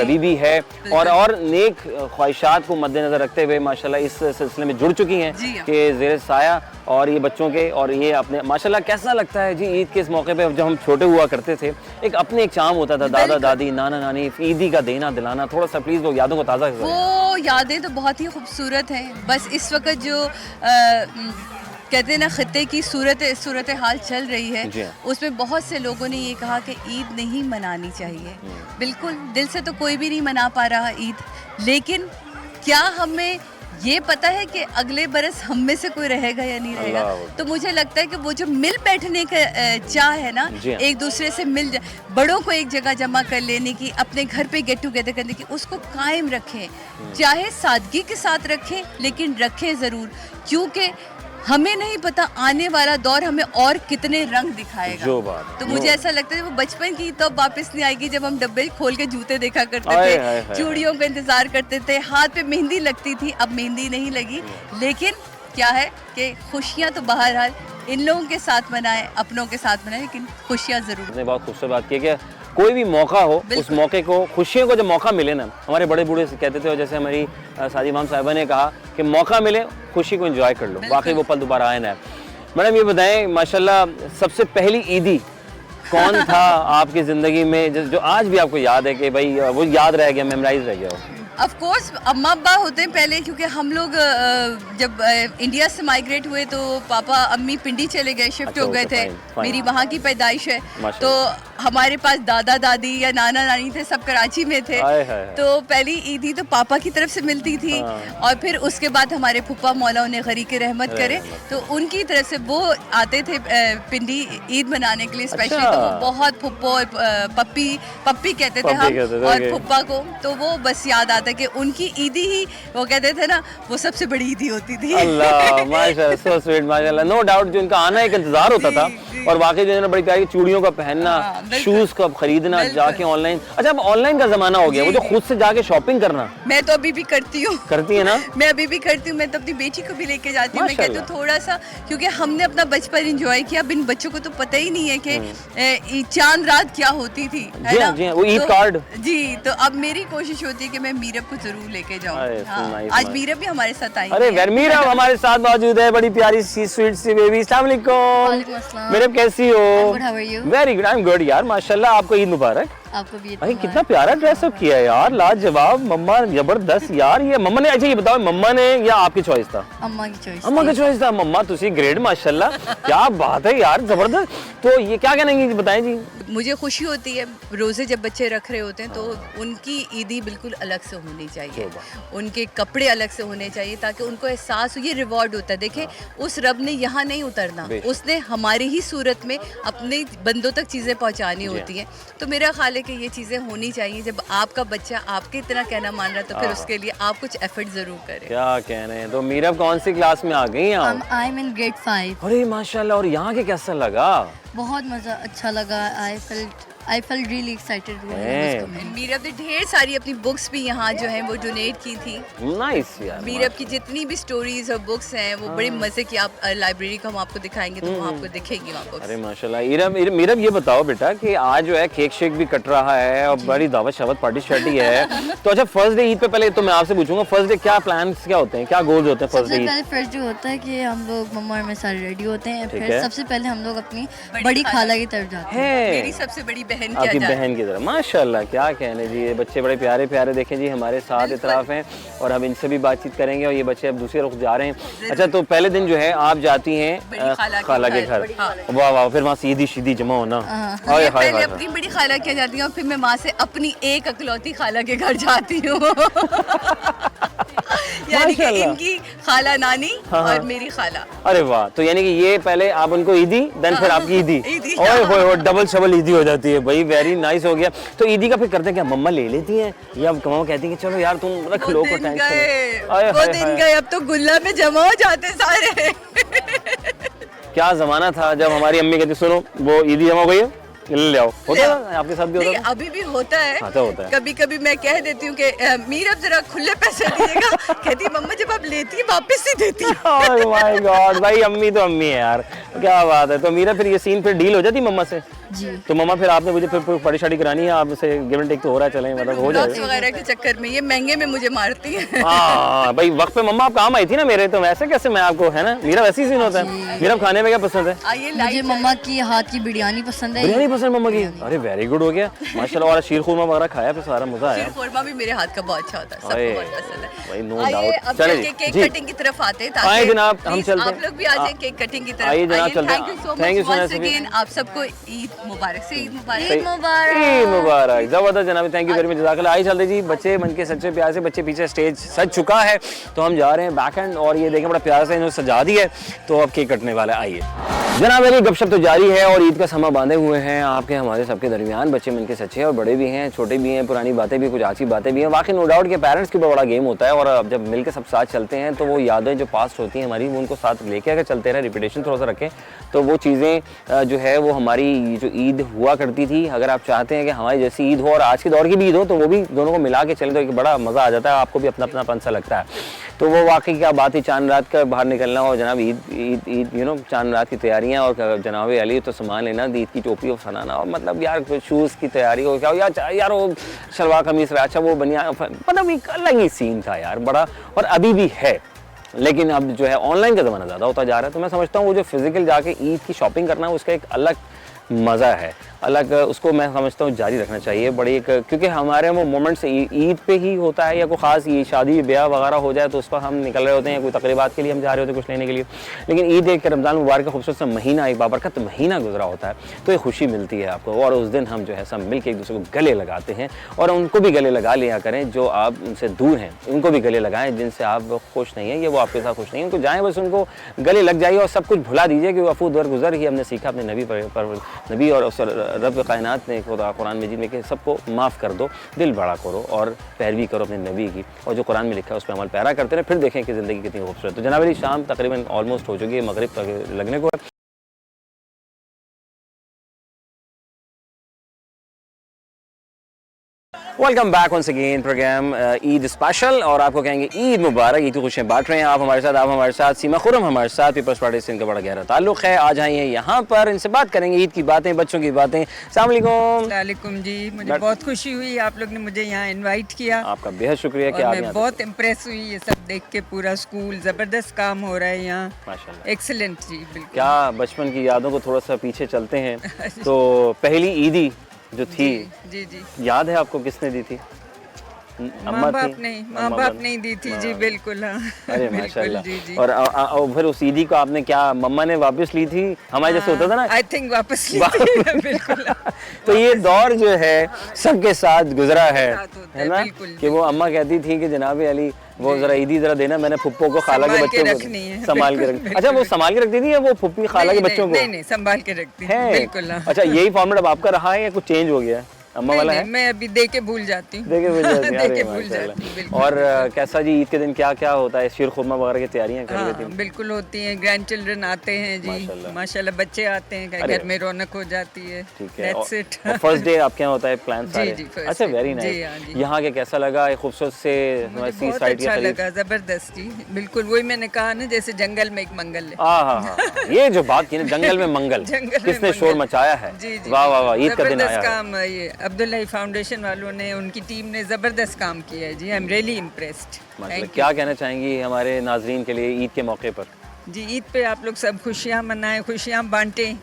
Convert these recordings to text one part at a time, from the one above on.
अभी भी है और नेक ख्वाहिशात को मद्देनजर रखते हुए माशाल्लाह इस सिलसिले में जुड़ चुकी हैं कि ज़ेर साया और ये बच्चों के और ये अपने माशाल्लाह कैसा लगता है जी ईद के इस मौके पे जब हम छोटे हुआ करते थे एक अपने एक चाम होता था दादा दादी नाना नानी ईदी का देना दिलाना थोड़ा सा प्लीज़ वो यादों को ताज़ा करें। वो यादें तो बहुत ही खूबसूरत हैं। बस इस वक्त जो कहते हैं ना खित्ते की सूरत हाल चल रही है उसमें बहुत से लोगों ने ये कहा कि ईद नहीं मनानी चाहिए। बिल्कुल दिल से तो कोई भी नहीं मना पा रहा ईद, लेकिन क्या हमें ये पता है कि अगले बरस हम में से कोई रहेगा या नहीं रहेगा? तो मुझे लगता है कि वो जो मिल बैठने का चाह है ना, एक दूसरे से बड़ों को एक जगह जमा कर लेने की, अपने घर पे गेट टुगेदर करने की, उसको कायम रखें। चाहे सादगी के साथ रखें लेकिन रखें ज़रूर, क्योंकि हमें नहीं पता आने वाला दौर हमें और कितने रंग दिखाएगा। तो मुझे ऐसा लगता है वो बचपन की तो वापस नहीं आएगी जब हम डब्बे खोल के जूते देखा करते थे, चूड़ियों का इंतजार करते थे, हाथ पे मेहंदी लगती थी, अब मेहंदी नहीं लगी। लेकिन क्या है कि खुशियाँ तो बहरहाल इन लोगों के साथ मनाएं, अपनों के साथ मनाएं, लेकिन खुशियाँ जरूर। बहुत खूबसूरत बात की कि कोई भी मौका हो उस मौके को, खुशियों को जब मौका मिले ना, हमारे बड़े बूढ़े कहते थे और जैसे हमारी सादी इमाम साहिबा ने कहा कि मौका मिले खुशी को एंजॉय कर लो, वाकई वो पल दोबारा आए ना। मैडम ये बताएं माशाल्लाह सबसे पहली ईदी कौन था आपकी ज़िंदगी में जो आज भी आपको याद है कि भाई वो याद रह गया, मेमोराइज रह गया? ऑफ कोर्स अम्मा अब्बा होते हैं पहले, क्योंकि हम लोग जब इंडिया से माइग्रेट हुए तो पापा अम्मी पिंडी चले गए, शिफ्ट हो गए थे। मेरी वहाँ की पैदाइश है, तो हमारे पास दादा दादी या नाना नानी थे, सब कराची में थे। तो पहली ईदी तो पापा की तरफ से मिलती थी और फिर उसके बाद हमारे फुप्पा मौला उन्हें गरी के रहमत करे, तो उनकी तरफ से वो आते थे पिंडी ईद मनाने के लिए स्पेशली। तो वो बहुत फुप्पो पप्पी कहते थे हम और फुप्पा को, तो वो बस याद आता कि उनकी ईदी ही वो कहते थे ना वो सबसे बड़ी ईदी होती थी। अल्लाह माशाल्लाह, सो स्वीट माशाल्लाह। नो डाउट जो उनका आना एक इंतजार होता था और वाकई जो है ना बड़ी प्यारी चूड़ियों का पहनना, शूज का खरीदना, जाके ऑनलाइन। अच्छा अब ऑनलाइन का जमाना हो गया, वो जो खुद से जाके शॉपिंग करना मैं तो अभी भी करती हूँ। करती है ना? मैं अभी भी करती हूँ। मैं तो अपनी बेटी को भी लेके जाती हूँ। मैं कहती हूँ थोड़ा सा, क्योंकि हमने अपना बचपन एंजॉय किया, अब इन बच्चों को तो पता ही नहीं है कि चांद रात क्या होती थी, है ना? वो ईद कार्ड जी। तो अब मेरी कोशिश होती है कि मैं मीरब को जरूर लेके जाऊँ। आज मीरब भी हमारे साथ आई। अरे मीरब हमारे साथ मौजूद है, बड़ी प्यारी सी स्वीट सी बेबी। अस्सलाम वालेकुम। मीरब कैसी हो? Very good, I am good यार माशाल्लाह। आपको ईद मुबारक। आपको भी। भाई कितना प्यारा ड्रेसअप किया है यार, लाजवाब। मम्मा जबरदस्त यार। ये मम्मा ने, अच्छा ये बताओ मम्मा ने या आपकी चॉइस था? अम्मा की चॉइस। अम्मा की चॉइस था। मम्मा तुसी ग्रेट माशाल्लाह, क्या बात है यार, जबरदस्त। तो ये क्या कहना बताएं जी। मुझे खुशी होती है रोजे जब बच्चे रख रहे होते हैं तो उनकी ईदी बिल्कुल अलग से होनी चाहिए, उनके कपड़े अलग से होने चाहिए ताकि उनको एहसास हो। ये रिवॉर्ड होता है। देखें उस रब ने यहाँ नहीं उतरना, उसने हमारी ही सूरत में अपने बंदों तक चीज़ें पहुँचानी होती हैं। तो मेरा ख्याल है कि ये चीज़ें होनी चाहिए। जब आपका बच्चा आपके इतना कहना मान रहा है तो फिर उसके लिए आप कुछ एफर्ट जरूर करें। क्या कह रहे हैं। तो मीरब कौन सी क्लास में आ गई आप? I am in grade 5। अरे माशाल्लाह। और यहाँ के कैसा लगा? बहुत मज़ा अच्छा लगा। I felt really excited. Meerab ने ढेर सारी अपनी बुक्स भी यहाँ जो हैं वो डोनेट की थी। नाइस यार। मीरब की जितनी भी स्टोरीज और बुक्स हैं वो बड़े मजे की। आप लाइब्रेरी को हम आपको दिखाएंगे तो वहाँ आपको दिखेंगी वहाँ बुक्स। अरे माशाल्लाह। मीरब ये बताओ बेटा कि आज जो है केक शेक भी कट रहा है और बड़ी दावत शावत पार्टी शार्टी है। तो अच्छा फर्स्ट डे ईद पे पहले तो मैं आपसे पूछूंगा फर्स्ट डे क्या प्लान्स क्या होते हैं, क्या गोल्स होते हैं फर्स्ट डे? फर्स्ट डे होता है कि हम लोग मम्मा और मैं सारे रेडी होते हैं। फिर सबसे पहले हम लोग अपनी बड़ी खाला की तरफ जाते हैं। मेरी सबसे बड़ी बहन आपकी बहन की तरफ। माशाल्लाह क्या कहने जी। ये बच्चे बड़े प्यारे प्यारे देखें जी हमारे साथ इतराफ हैं और हम इनसे भी बातचीत करेंगे और ये बच्चे अब दूसरे रुख जा रहे हैं। अच्छा तो पहले दिन जो है आप जाती हैं खाला के घर। वाह वाह। फिर वहाँ सीधी सीधी जमा होना। पहले अपनी बड़ी खाला के जाती हूँ, फिर मैं वहाँ से अपनी एक अकलौती खाला के घर जाती हूँ। यानी कि इनकी खाला नानी और मेरी खाला। अरे वाह। तो यानी कि ये पहले आप उनको ईदी देन फिर आपकी ईदी। ओए डबल शबल ईदी हो जाती है भाई। वेरी नाइस हो गया। तो ईदी का फिर करते हैं क्या? मम्मा ले लेती हैं या मम्मा कहती हैं कि चलो यार तुम रख लो को टेंशन। वो दिन गए, अब तो गुल्ला में जमा हो जाते सारे। क्या जमाना था जब हमारी अम्मी कहती सुनो वो ईदी जमा हो गई है ले आओ। होता है आपके साथ भी? होता है अभी भी होता है। होता है। कभी कभी मैं कह देती हूँ कि मीरब जरा खुले पैसे दीजिएगा। कहती मम्मा जब आप लेती है वापस ही देती है। ओह माय गॉड भाई, अम्मी तो अम्मी है यार, क्या बात है। तो मीरा फिर ये सीन फिर डील हो जाती मम्मा से? जी। तो मम्मा फिर आपने मुझे फिर पार्टी शार्टी करानी है, आपसे गिव एंड टेक तो हो रहा है, चलें मतलब हो ब्लॉग्स जाएगा। वगैरह के चक्कर में ये महंगे में मुझे मारती है। हाँ भाई, वक्त पे मम्मा आप काम आई थी ना मेरे, तो वैसे कैसे मैं आपको, है ना, मेरा वैसे ही सीन होता है। मेरा खाने में क्या पसंद है? आइए मुझे मम्मा की हाथ की बिरयानी पसंद है। बिरयानी पसंद मम्मा की? अरे वेरी गुड हो गया माशाल्लाह। और शीर खुरमा वगैरह खाया फिर सारा मजा आया? शीर खुरमा भी मेरे हाथ का बहुत अच्छा होता है, अरे, सबको बहुत पसंद है। भाई नो आइए डाउट। अब चले चल के केक जी, कटिंग की तरफ आते हैं, आइए जनाब, हम please चलते हैं। आप लोग भी आ जाए केक कटिंग की तरफ। आइए जनाब, चलते हैं। Thank you so Thank you much so much, once सभी। अगेन, आप सबको ईद मुबारक से ईद मुबारक। सही। ईद मुबारक। ईद मुबारक, जबरदस्त जनाब, थैंक यू वेरी मच, जज़ाकल्लाह। आइए चलते जी, बच्चे मन के सच्चे प्यार से, बच्चे पीछे स्टेज सज चुका है, तो हम जा रहे हैं बैक एंड, और ये देखें बड़ा प्यार से इन्होंने सजा दी है, तो अब केक कटने वाला है। आइए जनाब, अभी गपशप तो जारी है और ईद का समा बांधे हुए हैं आपके हमारे सबके दरमियान। बच्चे मन के सच्चे और बड़े भी हैं, छोटे भी हैं, पुरानी बातें भी, कुछ अच्छी बातें भी हैं। वाकई नो डाउट के पेरेंट्स के ऊपर बड़ा गेम होता है, और अब जब मिलकर सब साथ चलते हैं तो वो यादें जो पास्ट होती हैं हमारी, वो उनको साथ लेके अगर चलते रहे, रिपीटेशन थोड़ा सा रखें, तो वो चीज़ें जो है वो हमारी जो ईद हुआ करती थी, अगर आप चाहते हैं कि हमारी जैसी ईद हो और आज के दौर की भी ईद हो, तो वो भी दोनों को मिला के चलें तो एक बड़ा मज़ा आ जाता है, आपको भी अपना अपनापन सा लगता है। तो वो वाकई क्या बात है, चांद रात का बाहर निकलना और जनाब ईद ईद ईद यू नो चांद रात की तैयारियां, और जनाब अली तो सामान लेना, ईद की टोपी और फनाना, और मतलब यार शूज़ की तैयारी हो, क्या यार वो शलवार कमीज रहा, अच्छा वो बनिया, मतलब एक अलग ही सीन था यार बड़ा, और अभी भी है। लेकिन अब जो है ऑनलाइन का ज़माना ज़्यादा होता जा रहा है, तो मैं समझता हूँ वो जो फिजिकल जाके ईद की शॉपिंग करना है उसका एक अलग मज़ा है, अलग, उसको मैं समझता हूँ जारी रखना चाहिए बड़ी एक, क्योंकि हमारे वो मोमेंट्स ईद पे ही होता है, या कोई ख़ास ये शादी ब्याह वगैरह हो जाए तो उस पर हम निकल रहे होते हैं, कोई तकरीबात के लिए हम जा रहे होते हैं कुछ लेने के लिए। लेकिन ईद एक रमज़ान मुबारक का खूबसूरत सा महीना, एक बाबरकत महीना गुजरा होता है, तो ये खुशी मिलती है आपको, और उस दिन हम जो है सब मिल के एक दूसरे को गले लगाते हैं, और उनको भी गले लगा लिया करें जो आप उनसे दूर हैं, उनको भी गले लगाएं, जिनसे आप खुश नहीं हैं, ये वो आपके साथ खुश नहीं हैं, उनको जाएँ बस उनको गले लग जाइए और सब कुछ भुला दीजिए कि अफू दर गुज़र ही हमने सीखा अपने नबी और रब कायनात ने खुदा कुरान मजीद में कि सबको माफ़ कर दो, दिल बड़ा करो और पैरवी करो अपने नबी की, और जो कुरान में लिखा है उस पर अमल पैरा करते रहे, फिर देखें कि ज़िंदगी कितनी खूबसूरत। तो जनाब अली शाम तकरीबन ऑलमोस्ट हो चुकी है, मगरिब लगने को है। Welcome back once again program Eid special, और आपको कहेंगे ईद मुबारक, ईद की खुशियाँ बांट रहे हैं आप हमारे साथ सीमा खुरम हमारे साथ, पीपल्स पार्टी से इनका बड़ा गहरा ताल्लुक़ है। आज आई हैं यहाँ पर, इनसे बात करेंगे ईद की बातें, बच्चों की बातें। अस्सलाम वालेकुम जी, मुझे बहुत खुशी हुई आप लोग ने मुझे यहाँ इनवाइट किया, आपका बेहद शुक्रिया कि और आप मैं यहाँ बहुत इम्प्रेस हुई ये सब देख के, पूरा स्कूल ज़बरदस्त काम हो रहा है यहाँ, माशाल्लाह। एक्सीलेंट जी, बिल्कुल। क्या बचपन की यादों को थोड़ा सा पीछे चलते हैं, तो पहली ईदी जो थी, जी जी, याद है आपको किसने दी थी? माँ बाप नहीं दी थी जी, बिल्कुल। हाँ अरे बिल्कुल, माशाल्लाह। जी जी। और फिर उस ईदी को आपने क्या मम्मा ने वापस ली थी, हमारे जैसे होता था ना, आई थिंक वापस ली थी, बिल्कुल। तो ये दौर जो है सबके साथ गुजरा है ना, बिल्कुल, कि वो अम्मा कहती थी कि जनाब अली वो जरा ईदी जरा देना, मैंने फुप्पो को खाला के बच्चों को संभाल के रख, अच्छा वो संभाल के रखती थी या वो फुप्पी खाला के बच्चों को? नहीं, संभाल के रखती है, बिल्कुल। अच्छा यही फॉर्मेट अब आपका रहा है या कुछ चेंज हो गया? अम्मा वाला है? मैं अभी दे के भूल जाती हूँ, देखे भूल जाती हैं, दे के अरे भूल माशाल्लाह। जाती हूँ, बिल्कुल। और कैसा जी ईद के दिन क्या क्या होता है, शीर खुरमा वगैरह की तैयारियां कर रही हाँ, थी? बिल्कुल होती हैं, ग्रैंड चिल्ड्रन आते हैं जी, माशाल्लाह बच्चे आते हैं, घर में रौनक हो जाती है। ठीक है। That's it। और फर्स्ट डे आपके यहाँ होता है प्लान सारे? जी, first अच्छा day। वेरी जी, हाँ, नाइस। जी। यहाँ के कैसा लगा, खूबसूरत से सी बहुत साइड अच्छा लगा, जबरदस्त जी, बिल्कुल वही मैंने कहा ना, जैसे जंगल में एक मंगल है। हाँ, ये जो बात की ना, जंगल में मंगल, जंगल में किसने मंगल। शोर मचाया है? जी जी, वाह वाह वाह, ईद का दिन जबरदस्त आया है। काम है ये, अब्दुल्ला फाउंडेशन वालों ने, उनकी टीम ने जबरदस्त काम किया है जी, आई एम रियली इम्प्रेस्ड। मतलब क्या कहना चाहेंगी हमारे नाजरीन के लिए ईद के मौके पर? जी, ईद पे आप लोग सब खुशियाँ मनाएं, खुशियाँ बांटें,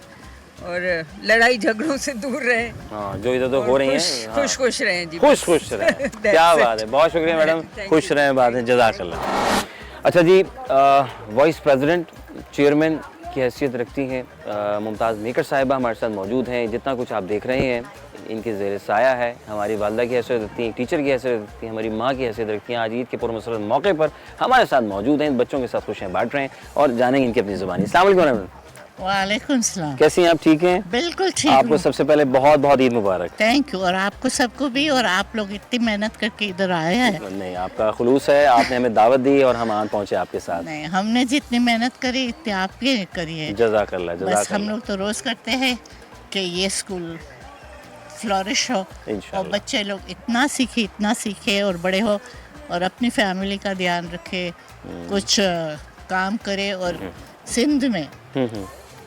और लड़ाई झगड़ों से दूर रहे, हाँ जो इधर तो हो रही हैं, खुश रहें जी, खुश रहें। क्या बात है, बहुत शुक्रिया मैडम, खुश रहें, बात है, जज़ाकल्लाह। अच्छा जी, वाइस प्रेसिडेंट चेयरमैन की हैसियत रखती हैं मुमताज़ मेकर साहिबा हमारे साथ मौजूद हैं। जितना कुछ आप देख रहे हैं इनके ज़ेर साया है, हमारी वालदा की हैसियत रखती हैं, टीचर की हैसियत रखती हैं, हमारी माँ की हैसियत रखती हैं। आज ईद के पुरमसरत मौके पर हमारे साथ मौजूद हैं, बच्चों के साथ खुशियाँ बांट रहे हैं और जानेंगे इनकी अपनी ज़ुबानी। अस्सलाम वालेकुम। वालेकुम सलाम। कैसी हैं आप, ठीक हैं? बिल्कुल ठीक आपको हूँ। सबसे पहले बहुत बहुत ईद मुबारक। थैंक यू, और आपको सबको भी, और आप लोग इतनी मेहनत करके इधर आए हैं। नहीं, आपका खुलूस है, आपने हमें दावत दी और हम आन पहुंचे आपके साथ। नहीं, हमने जितनी मेहनत करी इतनी आपकी करी है। जज़ाकल्लाह बस जज़ाकल्लाह। हम लोग तो रोज़ करते हैं कि ये स्कूल फ्लोरिश हो और इंशाअल्लाह। बच्चे लोग इतना सीखे और बड़े हो और अपनी फैमिली का ध्यान रखे, कुछ काम करे, और सिंध में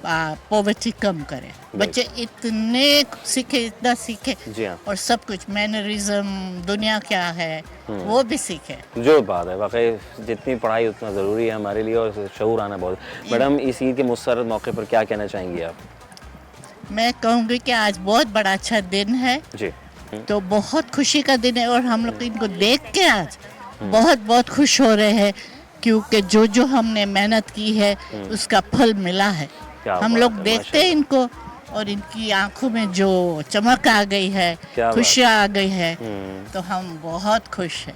पॉवर्टी कम करें। बच्चे इतने इतना सीखे जी हाँ। और सब कुछ मैनरिज्म दुनिया क्या है वो भी सीखे। जो बात है वाकई जितनी पढ़ाई उतना ज़रूरी है हमारे लिए और शऊर आना बहुत। मैडम इस ईद के मुसर्रत मौके पर क्या कहना चाहेंगी आप? मैं कहूँगी कि आज बहुत बड़ा अच्छा दिन है जी। तो बहुत खुशी का दिन है और हम लोग इनको देख के आज बहुत बहुत खुश हो रहे हैं क्योंकि जो हमने मेहनत की है उसका फल मिला है। हम लोग देखते हैं इनको और इनकी आंखों में जो चमक आ गई है, खुशियाँ आ गई है तो हम बहुत खुश हैं।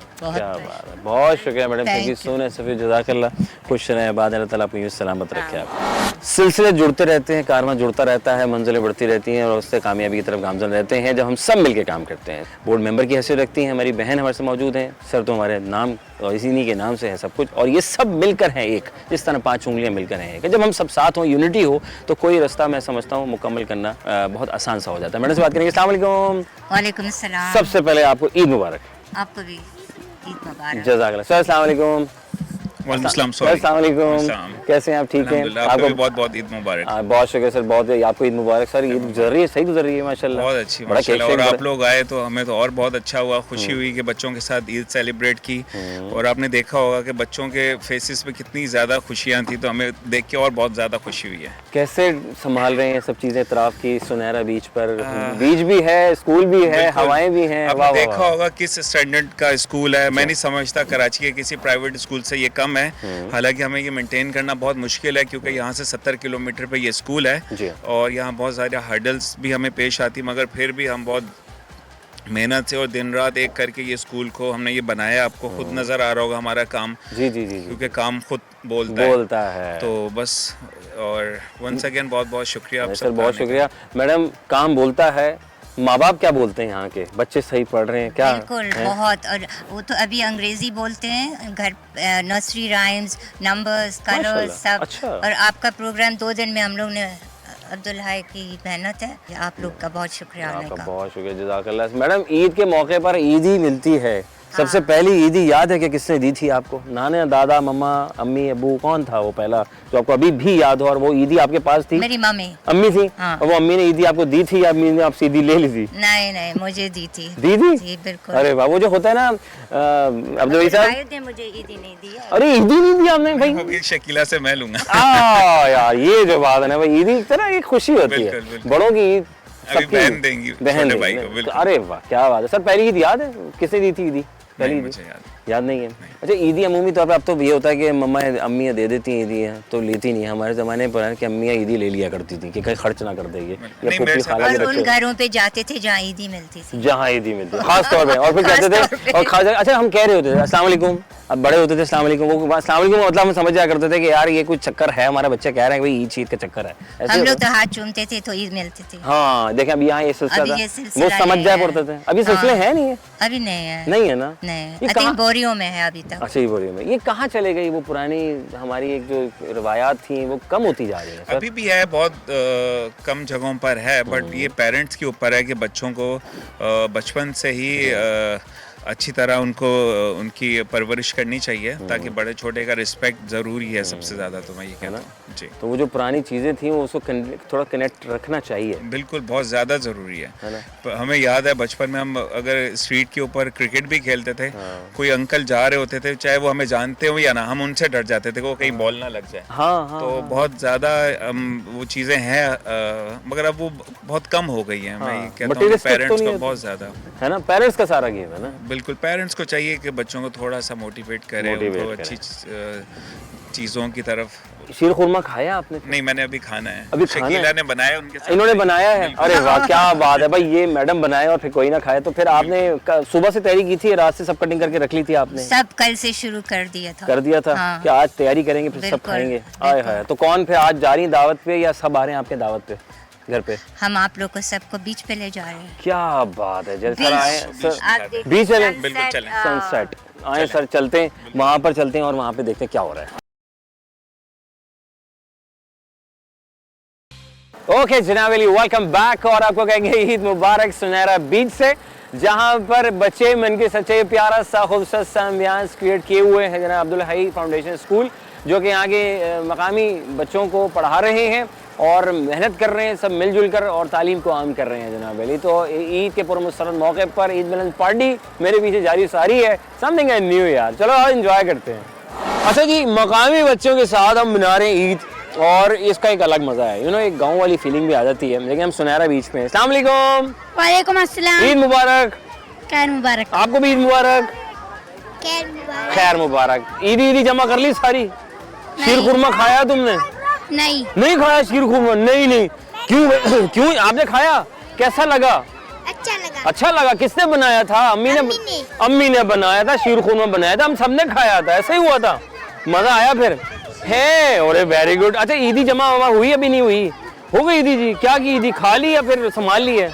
बहुत शुक्रिया madam, thank you so much Safi, जज़ाकल्लाह। खुश रहें, आबाद अल्लाह ताला आपको यूँ सलामत रखे। आप सिलसिले जुड़ते रहते हैं, कारवां जुड़ता रहता है, मंजिलें बढ़ती रहती हैं और उससे कामयाबी की तरफ गामजन रहते हैं जब हम सब मिलकर काम करते हैं। बोर्ड मेंबर की हैसियत रखती हैं हमारी बहन हमारे से मौजूद हैं, सर तो हमारे नाम और इसी के नाम से है सब कुछ और ये सब मिलकर हैं एक, जिस तरह 5 उंगलियां मिलकर हैं कि जब हम सब साथ हों, यूनिटी हो तो कोई रास्ता मैं समझता हूँ मुकम्मल करना बहुत आसान सा हो जाता है। मैडम से बात करेंगे। अस्सलाम वालेकुम। वालेकुम सलाम। सबसे पहले आपको ईद मुबारक। आपको भी ईद मुबारक। जज़ाकल्लाह। सर अस्सलाम वालेकुम। वालेकुम अस्सलाम वालेकुम, कैसे हैं आप? ठीक हैं? आपको बहुत बहुत ईद मुबारक। बहुत शुक्रिया सर, बहुत आपको ईद मुबारक। सर ईद गुजर रही है, सही गुजर रही है माशाल्लाह, बहुत अच्छी माशाल्लाह। और आप लोग आए तो हमें तो और बहुत अच्छा हुआ, खुशी हुई कि बच्चों के साथ ईद सेलिब्रेट की और आपने देखा होगा कि बच्चों के फेसेस पे कितनी ज़्यादा खुशियाँ थी तो हमें देख के और बहुत ज़्यादा खुशी हुई है। कैसे संभाल रहे हैं सब चीज़ें इतराफ़ की? सुनहरा बीच पर बीच भी है, स्कूल भी है, हवाएं भी हैं। आपने देखा होगा किस स्टैंडर्ड का स्कूल है। मैं नहीं समझता कराची के किसी प्राइवेट स्कूल से ये कम है। हालांकि हमें ये मेंटेन करना बहुत मुश्किल है क्योंकि यहाँ से 70 किलोमीटर पे ये स्कूल है और यहाँ बहुत सारे हर्डल्स भी हमें पेश आती, मगर फिर भी हम बहुत मेहनत से और दिन रात एक करके ये स्कूल को हमने ये बनाया। आपको खुद नज़र आ रहा होगा हमारा काम। जी जी जी, क्योंकि काम खुद बोलता है तो बस। और वंस अगेन बहुत बहुत शुक्रिया आप सर, बहुत शुक्रिया। मैडम काम बोलता है, माँ बाप क्या बोलते हैं? यहाँ के बच्चे सही पढ़ रहे हैं क्या? बिल्कुल बहुत। और वो तो अभी अंग्रेजी बोलते हैं घर, नर्सरी राइम्स, नंबर्स, कलर्स सब। अच्छा। और आपका प्रोग्राम 2 दिन में हम लोग ने, अब्दुल हाई की मेहनत है, आप लोग का बहुत शुक्रिया आने का। बहुत शुक्रिया, जज़ाकल्लाह। मैडम ईद के मौके पर ईदी मिलती है, सबसे पहली ईदी याद है कि किसने दी थी आपको? नाना, दादा, मम्मा, अम्मी, अबू, कौन था वो पहला जो आपको अभी भी याद हो और वो ईदी आपके पास थी? मेरी मम्मी। अम्मी थी? हाँ। और वो अम्मी ने ईदी आपको दी थी या अम्मी ने आपसे ईदी ले ली थी? नहीं मुझे दी थी। दी थी? जी बिल्कुल। अरे वाह, वो जो होता है ना अब्दुल भाई साहब ने मुझे ईदी नहीं दी। अरे ईदी नहीं दी आपने भाई? शकीला से मैं लूंगा। यार ये जो बात है ना भाई, ईदी की तरह एक खुशी होती है, बड़ों की ईद अभी बहन देंगी छोटे भाई को। बिल्कुल। अरे वाह क्या बात है सर। पहली ईद याद है किसने दी थी ईदी? पहली मुझे याद नहीं है। अच्छा, ईदी अमूमी तौर पर अब तो ये होता है कि मम्मा अम्मियाँ दे देती हैं ईदियाँ, तो लेती नहीं। हमारे ज़माने पर है कि अम्मियाँ ईदी ले लिया करती थी कि कहीं खर्च ना कर देंगे या फूफी खाला के और उन रखे घरों पे जाते थे जहाँ ईदी मिलती थी, जहाँ ईदी मिलती है खास तौर पे, और फिर कहते थे और खास। अच्छा, हम कह रहे होते थे अस्सलाम वालेकुम, अब बड़े होते थे अस्सलाम वालेकुम, वो अस्सलाम वालेकुम मतलब हम समझ जाया करते थे कि यार ये कुछ चक्कर है, हमारा बच्चा कह रहा है भाई ईद शीद का चक्कर है। हम लोग तो हाथ चूमते थे तो ईद मिलती थी। हाँ देखें, अभी यहाँ ये सिलसिला अभी ये सिलसिला वो समझ जाया है। पड़ते थे। अभी सिलसिले हैं नहीं है? अभी नहीं है। नहीं है ना? नहीं, ये आई थिंक बोरियों में है अभी तक। अच्छा, ये बोरियों में। ये कहाँ चले गई वो पुरानी हमारी एक जो रिवायात थी, वो कम होती जा रही है सर? अभी भी है, बहुत कम जगहों पर है, बट ये पेरेंट्स के ऊपर है कि बच्चों को बचपन से ही अच्छी तरह उनको उनकी परवरिश करनी चाहिए ताकि बड़े छोटे का रिस्पेक्ट ज़रूरी है सबसे ज़्यादा। तो मैं ये कहता हूँ जी। तो वो जो पुरानी चीज़ें थी वो उसको थोड़ा कनेक्ट रखना चाहिए। बिल्कुल, बहुत ज़्यादा ज़रूरी है। हमें याद है बचपन में हम अगर स्ट्रीट के ऊपर क्रिकेट भी खेलते थे, कोई अंकल जा रहे होते थे, चाहे वो हमें जानते हो या ना, हम उनसे डर जाते थे कि वो कहीं बॉल ना लग जाए। तो बहुत ज़्यादा वो चीज़ें हैं, मगर अब वो बहुत कम हो गई हैं। मैं ये कहता हूँ पेरेंट्स को बहुत ज़्यादा है ना, पेरेंट्स का सारा गेम है ना। बिल्कुल, पेरेंट्स को चाहिए कि बच्चों को थोड़ा सा मोटिवेट करें, उनको अच्छी चीज़ों की तरफ। शीर खुरमा खाया आपने? नहीं, मैंने अभी खाना है। अभी शकीला ने बनाया, उनके साथ इन्होंने बनाया है। अरे वाह क्या बात है भाई, ये मैडम बनाए और फिर कोई ना खाए। तो फिर आपने सुबह से तैयारी की थी, रात से सब कटिंग करके रख ली थी आपने? सब कल से शुरू कर दिया था। हाँ। कि आज तैयारी करेंगे फिर सब खाएंगे। आए हाय, तो कौन फिर आज जा रही दावत पे या सब आ रहे हैं आपके दावत पे घर पे? हम आप लोग को सबको बीच पे ले जा रहे हैं। क्या बात है। जैसे सर आए सर बीच बिल्कुल चलें। सनसेट आए सर, चलते हैं वहाँ पर, चलते हैं और वहाँ पे देखते हैं क्या हो रहा है। ओके जनाब अली, वेलकम बैक। और आपको कहेंगे ईद मुबारक सुनहरा बीच से, जहाँ पर बच्चे मन के सच्चे प्यारा सा खूबसूरत सा एम्बियंस क्रिएट किए हुए हैं जनाब अब्दुल हाई फाउंडेशन स्कूल, जो कि यहाँ के मकामी बच्चों को पढ़ा रहे हैं। और मेहनत कर रहे हैं सब मिलजुल कर और तालीम को आम कर रहे हैं जनाब अली। तो ईद के पुरमसरत मौके पर ईद मिलन पार्टी मेरे पीछे जारी सारी है, समथिंग एंड न्यू यार। चलो आज इंजॉय करते हैं। अच्छा जी, मकामी बच्चों के साथ हम मना रहे हैं ईद और इसका एक अलग मज़ा है, यू नो एक गाँव वाली फीलिंग भी आ जाती है। लेकिन हम सुनहरा बीच में। अस्सलाम वालेकुम। वालेकुम अस्सलाम। ईद मुबारक। खैर मुबारक। आपको भी ईद मुबारक। खैर मुबारक। ईदी जमा कर ली सारी? शीर खुरमा खाया तुमने? नहीं खाया शीर खुरमा? नहीं क्यों क्यों आपने खाया? कैसा लगा? अच्छा लगा। किसने बनाया था? अम्मी ने बनाया था, शीर खुरमा बनाया था, हम सबने खाया था, ऐसा ही हुआ था। मजा आया फिर है? अरे वेरी गुड। अच्छा ईदी जमा हुई अभी नहीं हुई? हो गई ईदी जी? क्या की ईदी? खा ली या फिर संभाल ली है?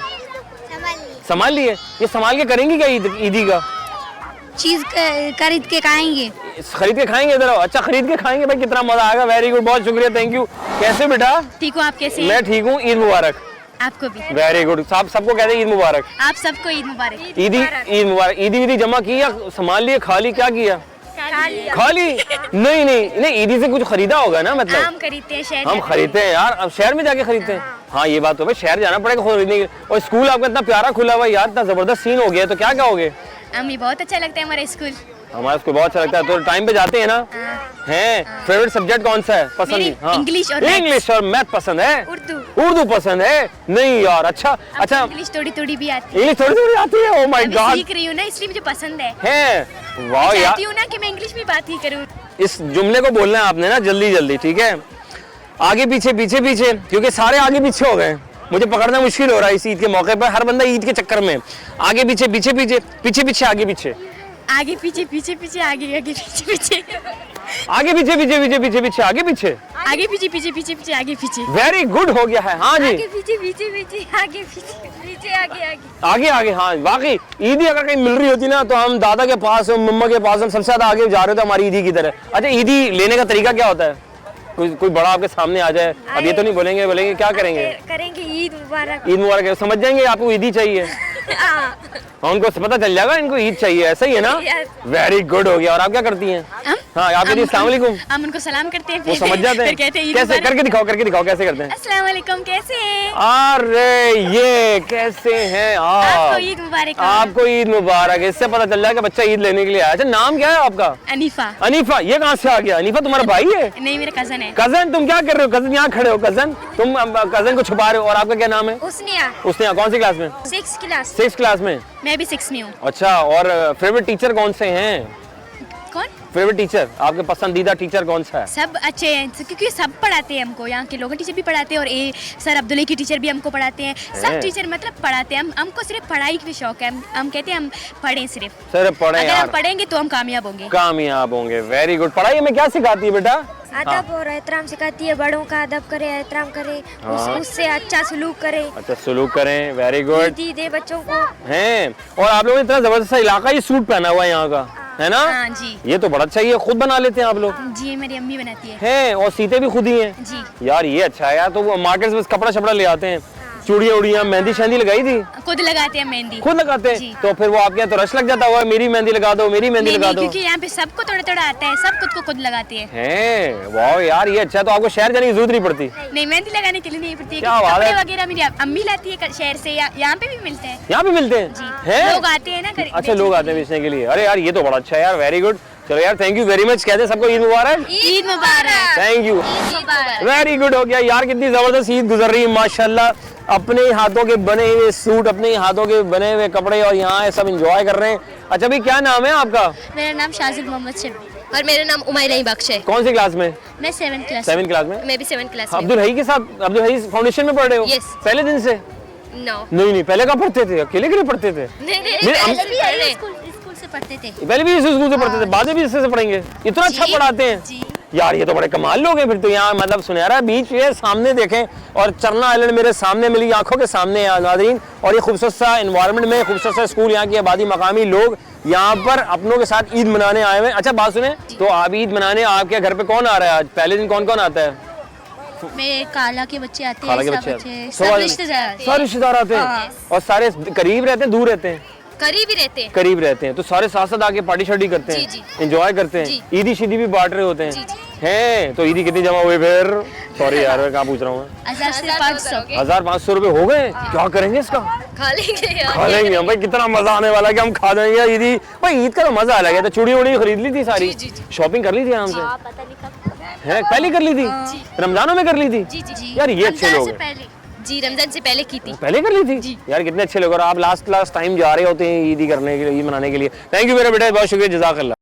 संभाल ली है। ये संभाल के करेंगी क्या ईदी का? चीज खरीद के खाएंगे। खरीद के खाएंगे इधर? अच्छा खरीद के खाएंगे भाई, कितना मजा आएगा। वेरी गुड, बहुत शुक्रिया, थैंक यू। कैसे बेटा? ठीक हूँ, आप कैसे? मैं ठीक हूँ। ईद मुबारक। आपको भी। Very good. सबको कहते हैं ईद मुबारक। आप सबको ईद मुबारक। ईद मुबारक। ईदी जमा किया, संभाल लिए, खा ली? क्या किया? खा ली। नहीं ईदी से कुछ खरीदा होगा ना? मतलब हम खरीदते हैं, शहर हम खरीदते हैं यार। अब शहर में जाके खरीदते हैं। हाँ ये बात तो भाई, शहर जाना पड़ेगा खरीदने के। और स्कूल आपका इतना प्यारा खुला हुआ यार, इतना जबरदस्त सीन हो गया, तो क्या कहोगे? हमें बहुत अच्छा लगता है हमारा स्कूल। हमारा स्कूल बहुत अच्छा लगता है। तो टाइम पे जाते हैं ना? हैं। फेवरेट सब्जेक्ट कौन सा है पसंद? हाँ इंग्लिश और मैथ पसंद है। उर्दू पसंद है? नहीं यार। अच्छा इंग्लिश थोड़ी भी आती है। इंग्लिश थोड़ी आती है? ओह माय गॉड, सीख रही हूँ ना, इसलिए मुझे पसंद है। वाह यार, चाहती हूँ ना कि मैं इंग्लिश में बात ही करूँ। इस जुमले को बोलना है आपने ना जल्दी, ठीक है? आगे पीछे क्योंकि सारे आगे पीछे हो गए, मुझे पकड़ना मुश्किल हो रहा है इस ईद के मौके पर। हर बंदा ईद के चक्कर में आगे पीछे आगे पीछे आगे पीछे पीछे आगे पीछे। वेरी गुड हो गया है। हाँ जी, आगे। हाँ वाकई ईदी अगर कहीं मिल रही होती ना तो हम दादा के पास, मम्मा के पास, हम सबसे ज्यादा आगे जा रहे थे हमारी ईदी की तरह। अच्छा ईदी लेने का तरीका क्या होता है? कोई बड़ा आपके सामने आ जाए, अब ये तो नहीं बोलेंगे क्या करेंगे? ईद मुबारक। ईद मुबारक समझ जाएंगे आपको ईदी चाहिए। हाँ उनको पता चल जाएगा इनको ईद चाहिए, ऐसा ही है ना? वेरी गुड हो गया। और आप क्या करती हैं? हाँ आप कहती अस्सलाम वालेकुम। हम उनको सलाम करते हैं, वो समझ जाते हैं। कैसे? करके दिखाओ कैसे करते हैं? अस्सलाम वालेकुम, कैसे हैं? अरे ये कैसे हैं आप? आपको ईद मुबारक। आपको ईद मुबारक। इससे पता चल जाएगा बच्चा ईद लेने के लिए आया। अच्छा नाम क्या है आपका? अनीफा। ये कहाँ से आ गया? अनीफा तुम्हारा भाई है? नहीं मेरा कजन है। कजन? तुम क्या कर रहे हो? कजन यहाँ खड़े हो, कजन तुम कजन को छुपा रहे हो। और आपका क्या नाम है? उसनिया। कौन सी क्लास में? 6th क्लास में। मैं भी 6 में हूँ। अच्छा, और फेवरेट टीचर कौन से हैं? कौन फेवरेट टीचर? आपके पसंदीदा टीचर कौन सा है? सब अच्छे हैं क्योंकि सब पढ़ाते हैं हमको। यहाँ के लोगल टीचर भी पढ़ाते हैं और सर अब्दुल्ला की टीचर भी हमको पढ़ाते हैं। सब टीचर मतलब पढ़ाते हैं। हमको सिर्फ पढ़ाई की शौक है। हम कहते हैं हम पढ़ें सिर्फ पढ़ें। अगर हम पढ़ेंगे तो हम कामयाब होंगे। Very good. पढ़ाई में क्या सिखाती है बेटा? अदब और एहतराम सिखाती है। बड़ों का अदब करे, एहतराम करे, उससे अच्छा सलूक करे। अच्छा सलूक करें। Very good. ईदी दे बच्चों को। हैं। और आप लोगों ने इतना जबरदस्त इलाका ही सूट पहना हुआ है यहाँ का, है ना? हाँ जी। ये तो बड़ा अच्छा है। ये खुद बना लेते हैं आप लोग? जी मेरी अम्मी बनाती है। हैं। और सीते भी खुद ही हैं? जी। यार ये अच्छा है यार। तो वो मार्केट से बस कपड़ा ले आते हैं। चूड़ियाँ मेहंदी शहंदी लगाई थी? खुद लगाते हैं मेहंदी। खुद लगाते हैं? तो फिर वो आपके यहाँ तो रश लग जाता हुआ, मेरी मेहंदी लगा दो, मेरी मेहंदी लगा दो। क्योंकि यहाँ पे सबको थोड़ा आता है, सब खुद लगाते हैं। वाह यार ये अच्छा है। तो आपको शहर जाने की जरूरत नहीं पड़ती? नहीं मेहंदी लगाने के लिए नहीं पड़ती है। क्या बात है। वगैरह मेरी अम्मी लाती है शहर से, यहाँ पे भी मिलते हैं। यहाँ पे मिलते हैं? लोग आते हैं ना। अच्छा लोग आते हैं बेचने के लिए। अरे यार ये तो बड़ा अच्छा है यार। Very good. चलो यार थैंक यू वेरी मच। कहते हैं सबको ईद मुबारक। ईद मुबारक। Thank you. वेरी गुड हो गया यार। कितनी जबरदस्त ईद गुजर रही है माशाल्लाह। अपने हाथों के बने हुए सूट, अपने हाथों के बने हुए कपड़े, और यहाँ सब एंजॉय कर रहे हैं। अच्छा भाई क्या नाम है आपका? मेरा नाम शाजिद मोहम्मद शबी। और मेरा नाम उमैर बख्श है। कौन सी क्लास में? मैं 7th क्लास। 7th क्लास में? मैं भी 7th क्लास में। अब्दुल हई के साथ? अब्दुल हई फाउंडेशन में पढ़ रहे हो? Yes. पहले दिन से? नहीं पहले कहाँ पढ़ते थे? अकेले के लिए पढ़ते थे? स्कूल से पढ़ते थे। पहले भी इस स्कूल से पढ़ते थे, बाद में भी इससे पढ़ेंगे? इतना अच्छा पढ़ाते हैं यार। ये तो बड़े कमाल लोग हैं फिर तो। यहाँ मतलब सुनहरा बीच ये सामने देखें और चरना आइलैंड मेरे सामने, मेरी आंखों के सामने है नाज़रीन। और ये खूबसूरत सा एनवायरनमेंट में खूबसूरत सा स्कूल, यहाँ की आबादी, मकामी लोग यहाँ पर अपनों के साथ ईद मनाने आए हुए हैं। अच्छा बात सुने, तो आप ईद मनाने आपके घर पे कौन आ रहा है आज? पहले दिन कौन आता है? मेरे खाला के बच्चे आते हैं, सब रिश्तेदार आते हैं। और सारे करीब रहते हैं दूर रहते हैं? करीब रहते हैं। तो सारे साथ साथ आके पार्टी शार्टी करते हैं, एंजॉय करते हैं, ईदी शीदी भी बांट रहे होते हैं। हैं। तो ईदी कितनी जमा हुई फिर? सॉरी यार, मैं कहाँ पूछ रहा हूँ? 1500 1500 रुपए हो गए। क्या करेंगे इसका? खा लेंगे खा लेंगे हम भाई, कितना मजा आने वाला है कि हम खा जाएंगे ईदी भाई। ईद का तो मजा अलग है। तो चूड़ी उड़ी खरीद ली थी सारी? शॉपिंग कर ली थी हमसे? पता नहीं कब है पहले कर ली थी? रमजानों में कर ली थी? जी यार ये अच्छे लोग हैं। पहले जी रमजान से पहले की थी। पहले कर ली थी यार, कितने अच्छे लोग। और आप लास्ट टाइम जा रहे होते हैं ईदी करने के लिए, ईद मनाने के लिए। थैंक यू मेरे बेटा, बहुत शुक्रिया, जज़ाकल्लाह।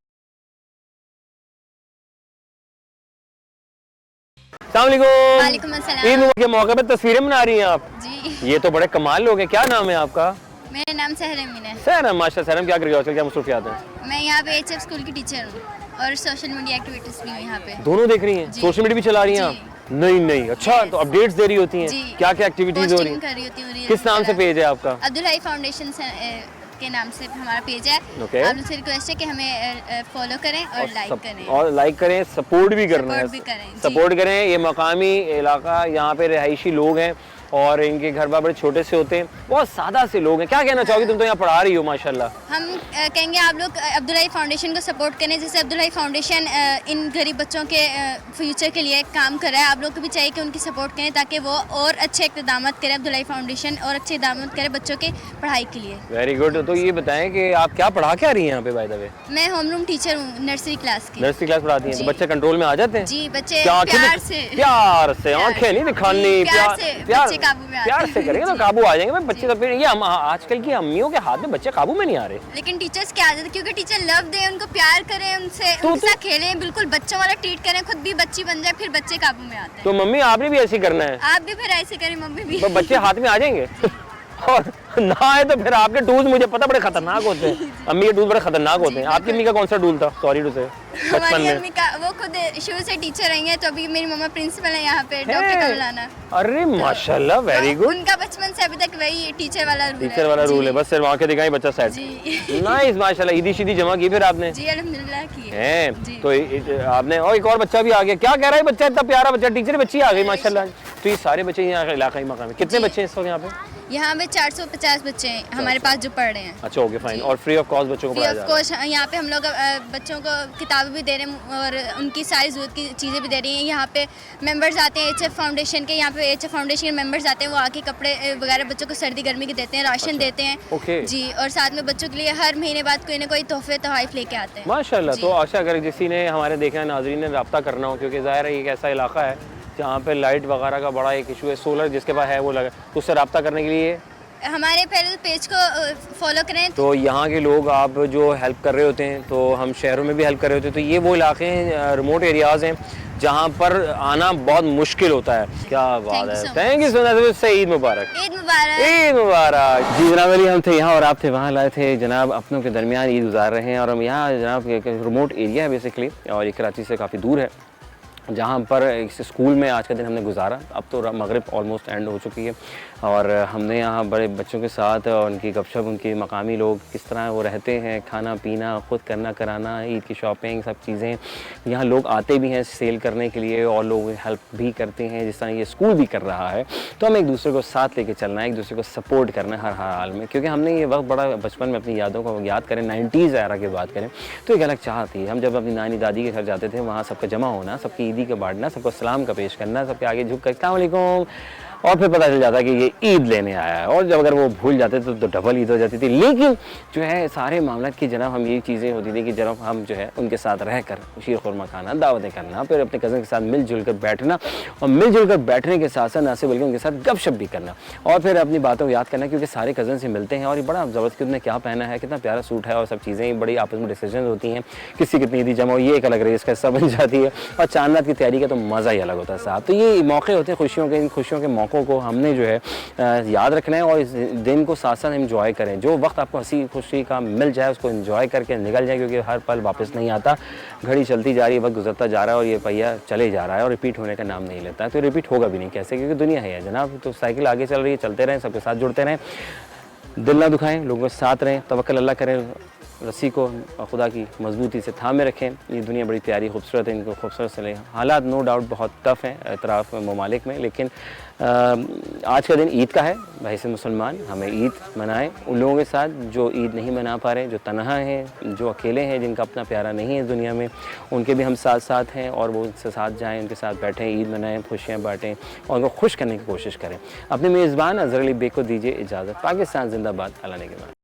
वालेकुम अस्सलाम। ईद के मौके पे तस्वीरें बना रही हैं आप? जी ये तो बड़े कमाल लोग हैं। क्या नाम है आपका? मेरा नाम सहरम है। सहरम, माशा। सहरम क्या कर रही हो आजकल, क्या मसरूफियात हैं? मैं यहाँ पे HF स्कूल की टीचर हूँ और सोशल मीडिया एक्टिविटीज भी हूँ यहाँ पे। दोनों देख रही हैं? सोशल मीडिया भी चला रही हैं आप? नहीं। अच्छा, तो अपडेट्स दे रही होती हैं? क्या क्या एक्टिविटीज हो रही हैं? किस नाम से पेज है आपका? अब्दुल हाई फाउंडेशन के नाम से हमारा पेज है। आप लोग से रिक्वेस्ट है कि हमें फॉलो करें और लाइक करें। और लाइक करें, सपोर्ट भी करना है। सपोर्ट करें। ये मकामी इलाका, यहाँ पे रिहायशी लोग हैं और इनके घर बार बड़े छोटे से होते हैं, बहुत सादा से लोग हैं। क्या कहना चाहोगे? तुम तो यहाँ पढ़ा रही हो माशाल्लाह। हम कहेंगे आप लोग अब्दुल हाई फाउंडेशन को सपोर्ट करें। जैसे अब्दुल हाई फाउंडेशन इन गरीब बच्चों के फ्यूचर के लिए काम कर रहा है, आप लोग को भी चाहिए कि उनकी सपोर्ट करें ताकि वो और अच्छे इक़दाम करें। अब्दुल हाई फाउंडेशन और अच्छे इक़दाम करें बच्चों के पढ़ाई के लिए। Very good. तो ये बताएं कि आप क्या पढ़ा के आ रही हैं यहाँ पे बाय द वे? मैं होम रूम टीचर हूँ, नर्सरी क्लास की। नर्सरी क्लास पढ़ाती हैं? तो बच्चे कंट्रोल में आ जाते हैं? जी, बच्चे प्यार से आंखें नहीं दिखानी, प्यार काबू में प्यार से करेंगे तो काबू आ जाएंगे। बच्चे तो फिर ये आजकल की अम्मियों के हाथ में बच्चे काबू में नहीं आ रहे। लेकिन टीचर्स क्या आदत है, क्योंकि टीचर लव दें, उनको प्यार करें, उनसे उनके साथ खेलें, बिल्कुल बच्चों वाला ट्रीट करें, खुद भी बच्ची बन जाए, फिर बच्चे काबू में आते हैं। तो मम्मी आपने भी ऐसे करना है? आप भी फिर ऐसे करें, मम्मी भी। तो बच्चे हाथ में आ जाएंगे और ना आए तो फिर आपके टूल्स मुझे पता बड़े खतरनाक होते हैं। अम्मी के टूल्स बड़े खतरनाक होते हैं। आपकी अम्मी का कौन सा टूल था? सॉरी टू से, बचपन हमारी में। अम्मी का वो खुद शुरू से टीचर रही हैं, तो अभी मेरी मम्मा प्रिंसिपल है यहाँ पे, डॉक्टर कमलाना। अरे माशाल्लाह, वेरी गुड। उनका बचपन से अभी तक वही टीचर वाला रूल है। बस सिर्फ आंखें दिखाई, बच्चा सेट। नाइस, माशाल्लाह। ईदी शीदी जमा की फिर आपने? जी अल्हम्दुलिल्लाह की है। तो आपने, और एक और बच्चा भी आ गया। क्या कह रहा है बच्चा? इतना प्यारा बच्चा, टीचर बच्ची आ गई माशाल्लाह। तो ये सारे बच्चे यहाँ इलाकाई मकाम में कितने बच्चे हैं इस वक्त यहाँ पे? यहाँ पे 450 बच्चे हैं हमारे पास जो पढ़ रहे हैं। अच्छा, ओके, फाइन। और फ्री ऑफ कॉस्ट बच्चों को पढ़ाया जा रहा है? फ्री ऑफ कॉस्ट यहाँ पे हम लोग बच्चों को किताबें भी दे रहे हैं और उनकी सारी ज़रूरत की चीज़ें भी दे रही हैं। यहाँ पे मेंबर्स आते हैं HF फाउंडेशन के, यहाँ पे HF फाउंडेशन के मेंबर्स आते हैं, वो आके कपड़े वगैरह बच्चों को सर्दी गर्मी के देते हैं, राशन देते हैं जी। और साथ में बच्चों के लिए हर महीने बाद कोई ना कोई तोहफे तोहाइफ लेके आते हैं माशाल्लाह। तो अच्छा, अगर किसी ने हमारे देखना नाज़रीन ने रब्ता करना हो, क्योंकि ज़ाहिर है एक ऐसा इलाका है जहाँ पे लाइट वगैरह का बड़ा एक इशू है, सोलर जिसके पास है वो लगा, तो उससे रब्ता करने के लिए हमारे पहले पेज को फॉलो करें। तो यहाँ के लोग आप जो हेल्प कर रहे होते हैं, तो हम शहरों में भी हेल्प कर रहे होते हैं, तो ये वो इलाके हैं, रिमोट एरियाज़ हैं जहाँ पर आना बहुत मुश्किल होता है। क्या बात है, thank you so much. Eid मुबारक। ईद मुबारक। ईद मुबारक। जी जनाब अली, हम थे यहाँ और आप थे वहाँ, लाए थे जनाब अपनों के दरमियान ईद गुजार रहे हैं। और हम यहाँ जनाब एक रिमोट एरिया है बेसिकली, और ये कराची से काफ़ी दूर है, जहाँ पर इस स्कूल में आज का दिन हमने गुजारा। अब तो मगरिब ऑलमोस्ट एंड हो चुकी है और हमने यहाँ बड़े बच्चों के साथ और उनकी गपशप, उनके मकामी लोग किस तरह वो रहते हैं, खाना पीना खुद करना कराना, ईद की शॉपिंग, सब चीज़ें। यहाँ लोग आते भी हैं सेल करने के लिए और लोग हेल्प भी करते हैं, जिस तरह ये स्कूल भी कर रहा है। तो हमें एक दूसरे को साथ लेके चलना है, एक दूसरे को सपोर्ट करना है हर हाल में, क्योंकि हमने ये वक्त बड़ा बचपन में अपनी यादों को याद करें, 90s एरा की बात करें तो एक अलग चाह थी। हम जब अपनी नानी दादी के घर जाते थे, वहाँ सबका जमा होना, सबकी ईदी का बांटना, सबको सलाम का पेश करना, सबके आगे झुक कर अस्सलाम वालेकुम, और फिर पता चल जाता कि ये ईद लेने आया है। और जब अगर वो भूल जाते तो डबल ईद हो जाती थी। लेकिन जो है सारे मामला की जनाब हम ये चीज़ें होती थी कि जनाब हम जो है उनके साथ रहकर शीर खुरमा खाना, दावतें करना, फिर अपने कज़न के साथ मिलजुल कर बैठना, और मिलजुल कर बैठने के साथ साथ ना सिर्फ बल्कि उनके साथ गपशप भी करना, और फिर अपनी बातों को याद करना, क्योंकि सारे कज़न से मिलते हैं और ये बड़ा ज़बरदस्त कि उन्होंने क्या पहना है, कितना प्यारा सूट है, और सब चीज़ें बड़ी आपस में डिस्कशन होती हैं, किसी कितनी ईदी जमा हो, ये एक अलग रेस का हिस्सा बन जाती है। और चांद रात की तैयारी का तो मज़ा ही अलग होता है साहब। तो ये मौके होते हैं खुशियों के, इन खुशियों के मौक़ों को हमने जो है याद रखना है और इस दिन को साथ साथ एंजॉय करें। जो वक्त आपको हंसी खुशी का मिल जाए उसको एंजॉय करके निकल जाए, क्योंकि हर पल वापस नहीं आता। घड़ी चलती जा रही है, वक्त गुजरता जा रहा है और ये पहिया चले जा रहा है और रिपीट होने का नाम नहीं लेता है। तो रिपीट होगा भी नहीं कैसे, क्योंकि दुनिया है जनाब। तो साइकिल आगे चल रही है, चलते रहें, सबके साथ जुड़ते रहें, दिल ना दुखाएं, लोगों के साथ रहें, तवक्कल अल्लाह करें, रस्सी को खुदा की मजबूती से थामे रखें। ये दुनिया बड़ी प्यारी खूबसूरत है, इनको खूबसूरत से लें। हालात नो डाउट बहुत टफ़ हैं इतराफ़ ममालिक में, लेकिन आज का दिन ईद का है। भाई से मुसलमान हमें ईद मनाएं उन लोगों के साथ जो ईद नहीं मना पा रहे, जो तन्हा हैं, जो अकेले हैं, जिनका अपना प्यारा नहीं है दुनिया में, उनके भी हम साथ साथ हैं और वो उनसे साथ जाएं, उनके साथ बैठें, ईद मनाएं, खुशियाँ बाँटें और उनको खुश करने की कोशिश करें। अपने मेज़बान अज़हर अली बेग को दीजिए इजाज़त। पाकिस्तान जिंदाबाद। अल्लाह ने के बाद।